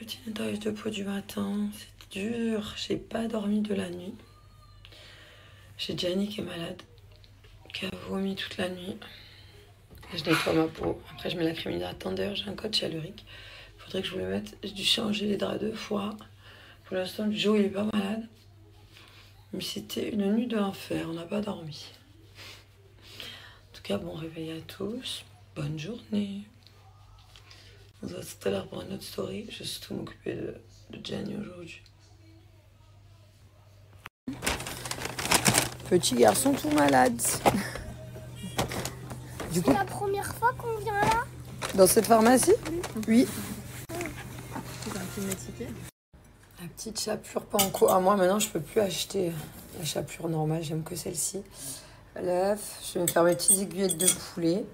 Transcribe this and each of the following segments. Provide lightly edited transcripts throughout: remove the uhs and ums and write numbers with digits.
Petit nettoyage de peau du matin. C'est dur. J'ai pas dormi de la nuit. J'ai Gianni qui est malade, qui a vomi toute la nuit. Je nettoie ma peau. Après, je mets la crème hydratante. D'ailleurs, j'ai un code chalurique. Faudrait que je vous le mette. J'ai dû changer les draps 2 fois. Pour l'instant, Joe, il est pas malade. Mais c'était une nuit de l'enfer. On n'a pas dormi. En tout cas, bon réveil à tous. Bonne journée. On se voit tout à l'heure pour une autre story. Je vais surtout m'occuper de Gianni aujourd'hui. Petit garçon tout malade. C'est la première fois qu'on vient là? Dans cette pharmacie? Oui. C'est un climatique. La petite chapelure panko. Ah, moi, maintenant, je peux plus acheter la chapelure normale. J'aime que celle-ci. L'œuf. Je vais me faire mes petites aiguillettes de poulet.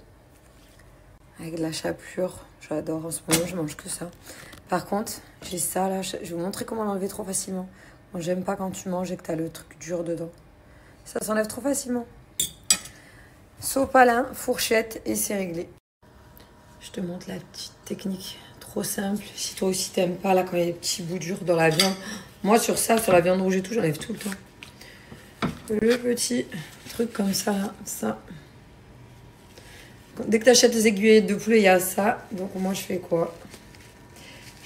Avec de la chapelure. J'adore. En ce moment, je mange que ça. Par contre, j'ai ça là. Je vais vous montrer comment l'enlever trop facilement. Bon, j'aime pas quand tu manges et que t'as le truc dur dedans. Ça s'enlève trop facilement. Sopalin, fourchette et c'est réglé. Je te montre la petite technique. Trop simple. Si toi aussi t'aimes pas là quand il y a des petits bouts durs dans la viande. Moi sur ça, sur la viande rouge et tout, j'enlève tout le temps. Le petit truc comme ça là, ça. Dès que t'achètes des aiguillettes de poulet, il y a ça. Donc moi je fais quoi?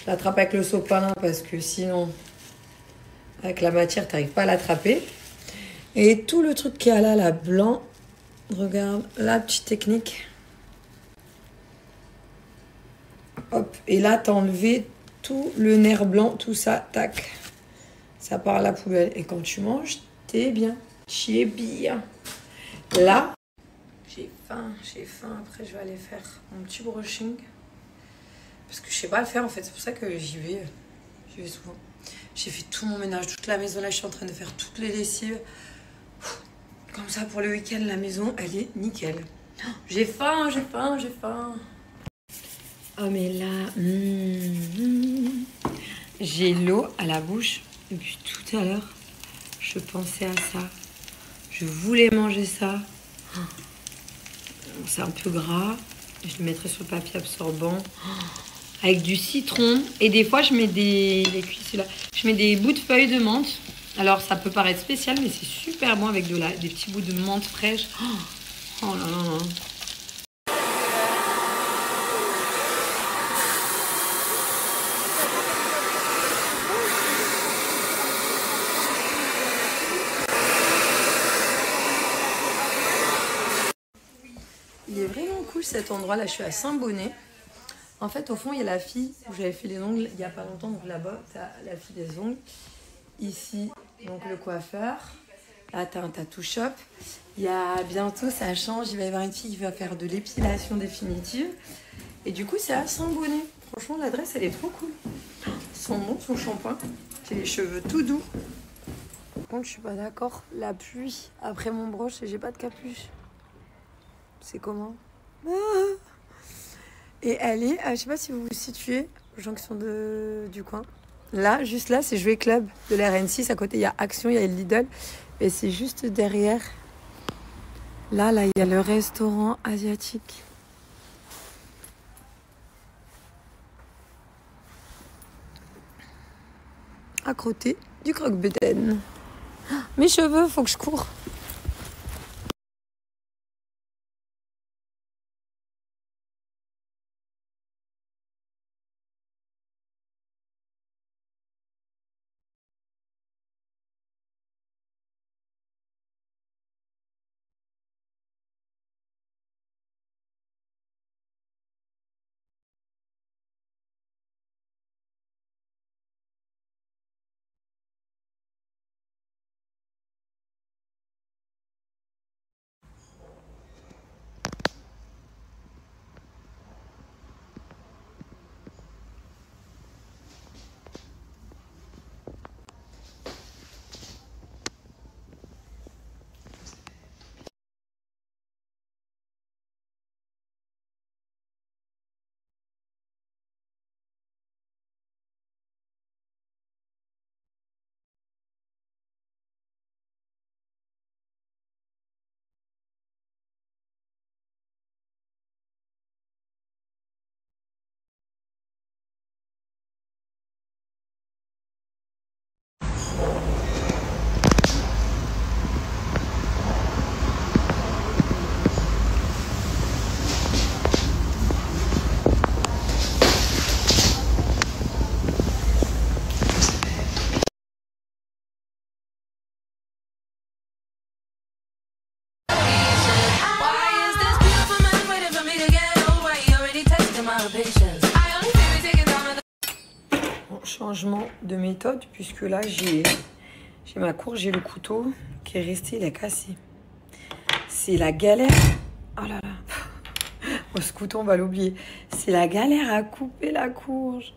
Je l'attrape avec le sopalin parce que sinon, avec la matière, t'arrives pas à l'attraper. Et tout le truc qui est là, blanc, regarde, la petite technique. Hop, et là, t'as enlevé tout le nerf blanc, tout ça, tac. Ça part à la poubelle. Et quand tu manges, t'es bien. Tu es bien. Là, j'ai faim. Après, je vais aller faire mon petit brushing. Parce que je sais pas le faire, en fait. C'est pour ça que j'y vais souvent. J'ai fait tout mon ménage, toute la maison. Là, je suis en train de faire toutes les lessives. Comme ça, pour le week-end, la maison, elle est nickel. J'ai faim. Oh, mais là, j'ai l'eau à la bouche depuis tout à l'heure. Je pensais à ça. Je voulais manger ça. C'est un peu gras. Je le mettrai sur le papier absorbant. Avec du citron. Et des fois, je mets je mets des bouts de feuilles de menthe. Alors, ça peut paraître spécial, mais c'est super bon avec des petits bouts de menthe fraîche. Oh là là là. Il est vraiment cool cet endroit-là. Je suis à Saint-Bonnet. En fait, au fond, il y a la fille où j'avais fait les ongles il n'y a pas longtemps. Donc là-bas, tu as la fille des ongles. Ici, donc le coiffeur. Là, tu as un tattoo shop. Il y a bientôt, ça change. Il va y avoir une fille qui va faire de l'épilation définitive. Et du coup, c'est à Saint-Bonnet. Franchement, l'adresse, elle est trop cool. Son nom, son shampoing. J'ai les cheveux tout doux. Par contre, je suis pas d'accord. La pluie après mon broche et j'ai pas de capuche. C'est comment? Et elle est, je sais pas si vous vous situez, les gens qui sont du coin. Là, juste là, c'est Jouet Club de la RN6. À côté, il y a Action, il y a le Lidl. Et c'est juste derrière. Là, il y a le restaurant asiatique. À côté du croque-bedaine. Mes cheveux, faut que je cours. Changement de méthode, puisque là j'ai ma courge, j'ai le couteau qui est resté, il est cassé. C'est la galère. Oh là là. Oh, ce couteau, on va l'oublier. C'est la galère à couper la courge.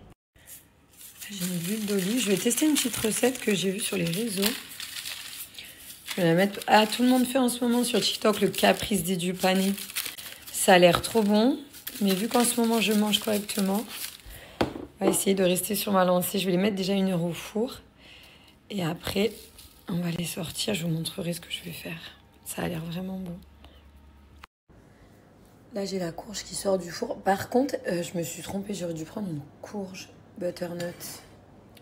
J'ai mis de l'huile d'olive. Je vais tester une petite recette que j'ai vue sur les réseaux. Je vais la mettre. Ah, tout le monde fait en ce moment sur TikTok le caprice des du pané. Ça a l'air trop bon. Mais vu qu'en ce moment je mange correctement, on va essayer de rester sur ma lancée. Je vais les mettre déjà 1 heure au four. Et après, on va les sortir. Je vous montrerai ce que je vais faire. Ça a l'air vraiment bon. Là, j'ai la courge qui sort du four. Par contre, je me suis trompée. J'aurais dû prendre une courge butternut.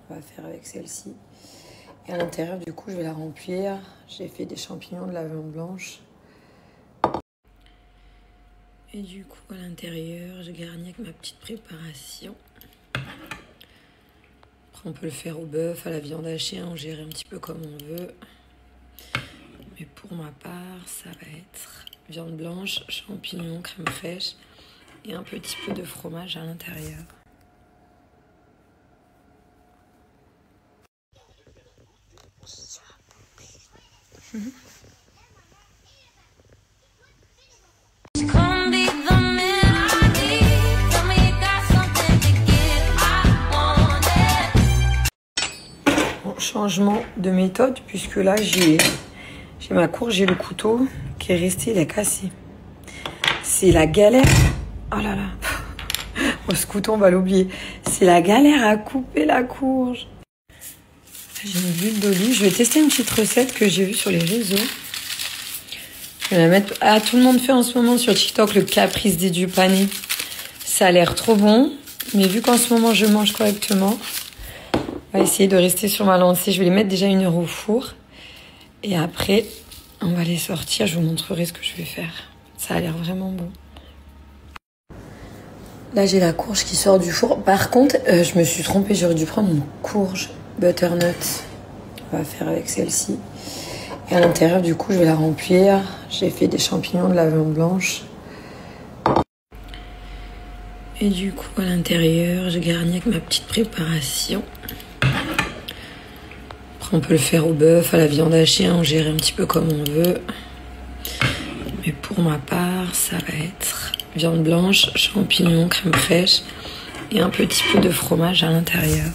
On va faire avec celle-ci. Et à l'intérieur, du coup, je vais la remplir. J'ai fait des champignons, de la viande blanche. Et du coup, à l'intérieur, je garnis avec ma petite préparation. Après, on peut le faire au bœuf, à la viande hachée, on gère un petit peu comme on veut. Mais pour ma part, ça va être viande blanche, champignons, crème fraîche et un petit peu de fromage à l'intérieur. Bon, changement de méthode, puisque là j'ai ma courge, j'ai le couteau qui est resté, il est cassé. C'est la galère. Oh là là. Oh, ce couteau, on va l'oublier. C'est la galère à couper la courge. J'ai mis de l'huile d'olive. Je vais tester une petite recette que j'ai vue sur les réseaux. Je vais la mettre. Ah, tout le monde fait en ce moment sur TikTok le caprice des du pané. Ça a l'air trop bon. Mais vu qu'en ce moment je mange correctement, on va essayer de rester sur ma lancée. Je vais les mettre déjà 1 heure au four. Et après, on va les sortir. Je vous montrerai ce que je vais faire. Ça a l'air vraiment bon. Là, j'ai la courge qui sort du four. Par contre, je me suis trompée. J'aurais dû prendre une courge butternut. On va faire avec celle-ci. Et à l'intérieur, du coup, je vais la remplir. J'ai fait des champignons, de la viande blanche. Et du coup, à l'intérieur, je garnis avec ma petite préparation. Après, on peut le faire au bœuf, à la viande hachée, on gère un petit peu comme on veut. Mais pour ma part, ça va être viande blanche, champignons, crème fraîche et un petit peu de fromage à l'intérieur.